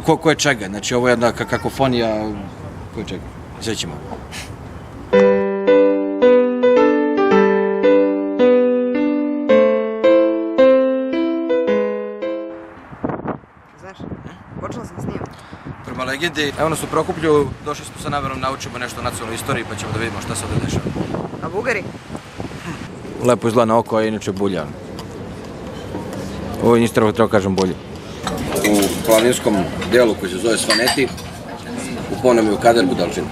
Ko je čega? Znači, ovo je jedna kakofonija, ko je čega? Sve ćemo. Znaš, počela sam snimati. Prema legendi, evo nas u Prokuplju, došli smo sa namerom naučimo nešto o nacionalnoj istoriji, pa ćemo da vidimo šta se ovdje dešava. A Bugari? Lepo izgleda na oko, a inače bulja. Ovo je nisi treba kažem bolje. U planinskom dijelu koji se zove Svaneti, u Ponemju Kader Budalčin.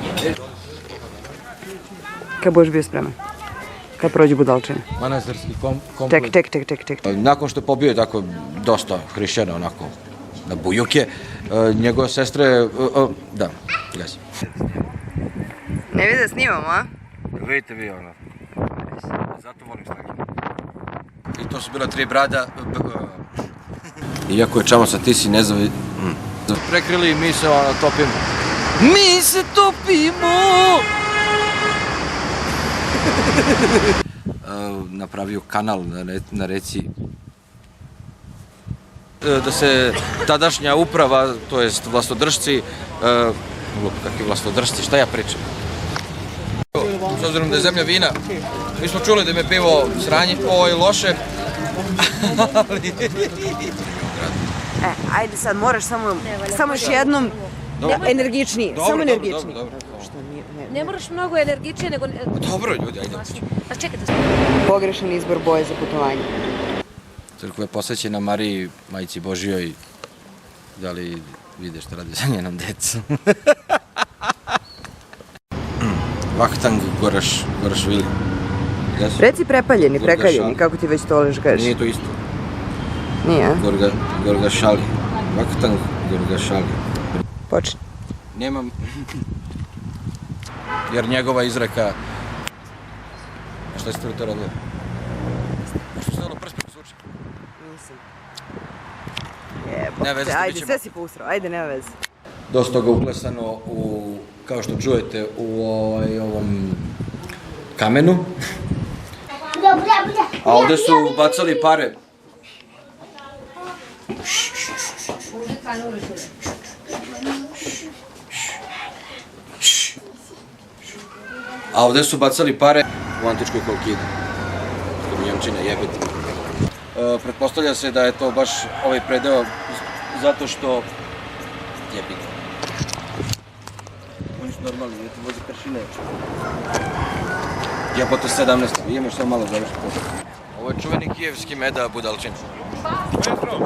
Kad budeš bio spreman? Kad prođe Budalčine? Manastirski komplet. Ček. Nakon što je pobio tako dosta hrišćana onako na bujuke, njegove sestre, da, gasi. Ne vidi da snimamo, a? Vidite vi ono, zato volim slaganje. I to su bila 3 brada, iako je čamo sa Tisi nezavi... Prekrili i mi se topimo. Mi se topimo! Napravio kanal na reci. Da se tadašnja uprava, to jest vlastodržci, kakvi vlastodržci, šta ja pričam? S obzirom da je zemlja vina, mi smo čuli da im je pivo sranje, ovo je loše, ali... Ajde sad, moraš samo još jednom energičnije, samo energičnije. Dobro. Ne moraš mnogo energičnije nego... Dobro ljudi, ajde. A čekajte. Pogrešan izbor boje za putovanje. Crkva je posvećena Mariji, Majici Božijoj. Da li vidiš šta radi sa njenom decom? Vahtang Gorašvili. Reci prekaljeni, kako ti već to leži kažeš. Nije to isto. Nije, a? Gorgašali. Vahtang Gorgašali. Počni. Nemam... Jer njegova izreka... Šta ste to radili? Što se dalo prst zvuči? Nisam. Ne veze, Ajde, sve si pousrao, ajde, nema veze. Dosta toga uklesano u, kao što čujete, u ovom kamenu. A ovdje su bacali pare. A ovdje su bacali pare u antičkoj Kolkidi. Njemčina jebiti. Pretpostavlja se da je to baš ovaj predeo zato što jebiti. Oni su normalni, jer ti voze kršine. Jebote 17. Idemo što malo završiti posao. Ovo je čuveni kijevski meda Budalčin. Where are you from?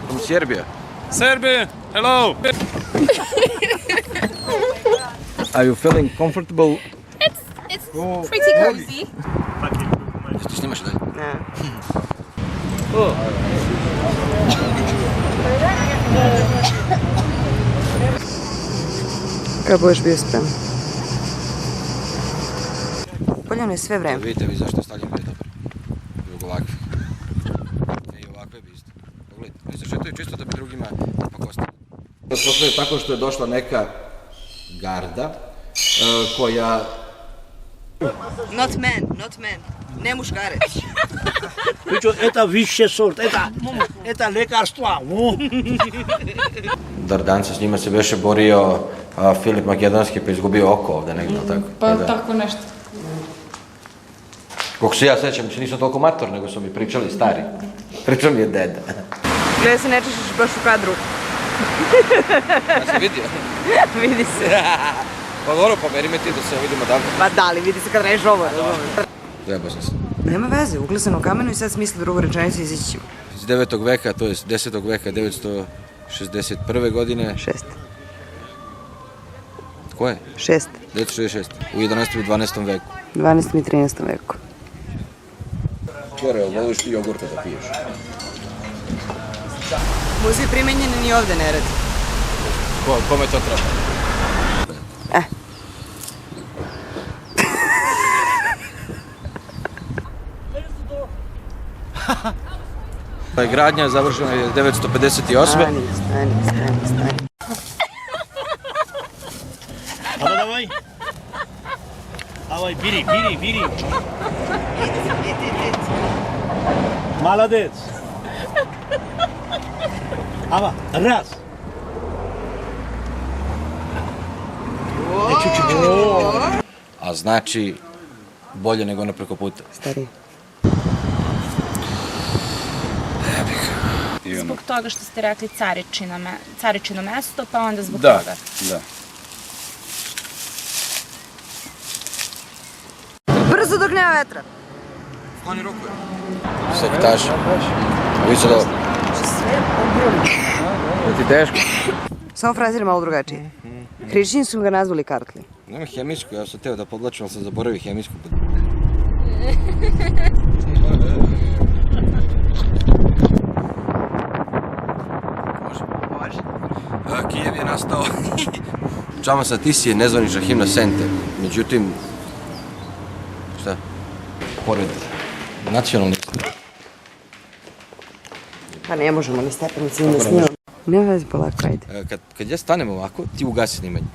From Serbia. Serbia, hello! Are you feeling comfortable? It's pretty cozy. Ti snimaš dalje? Ne. Kad budeš bio spreman? Poljano je sve vreme. Vidite vi zašto je stavljeno je dobro. Zbog ovakve. I ovakve bi isto. Pogledajte, oni se šetaju čisto da bi drugima napakostili. Postoje tako što je došla neka garda koja... Not man. Ne muškarec. Это высший сорт, это лекарство. Dardanca, s njima se beše borio Filip Makedonski pa izgubio oko ovdje negdje, tako? Pa tako nešto. Koliko se ja sećam, nisam toliko mator, nego su mi pričali stari. Pričao mi je deda. Gledaj se ne češiš baš u kadru. Ja sam vidio. Vidi se. Pa dobro, pomeri me ti da se vidimo davno. Pa da li, vidi se kad reš ovo. Trebao sam se. Nema veze, uklesano u kamenu i sad smisli drugu rečenicu i izići ćemo. Iz 9. veka, to je 10. veka, 961. godine. 6. Ko je? 6. 966. U 11. i 12. veku. 12. i 13. veku. Kjore, voliš ti jogurta da piješ? Muzej primenjeni ni ovde ne radi. Kome to treba? Gradnja završena je 958. Stani. Давай. Давай, бери. Молодец. Ава, раз. A znači bolje nego ono preko puta. Stari. Zbog toga što ste rekli Caričino mesto, pa onda zbog Da, toga. da. Brzo dok nema vetra. Skloni ruku. Sektaši. Vi se dobro. Da ti teško? Samo frazir je malo drugačije. Hrišćini su ga nazvali kartli. Nema hemijsku, ja sam teo da podlačim, ali sam zaboravio hemijsku. Može. Kijev je nastao. Čama sa ti si je nezvanična himna Sente. Međutim, šta? Pored nacionalnih... Pa ne možemo, ni stepenici, ni snimamo. Nema veze, polako, ajde. Kad ja stanem ovako, ti ugasi snimanje.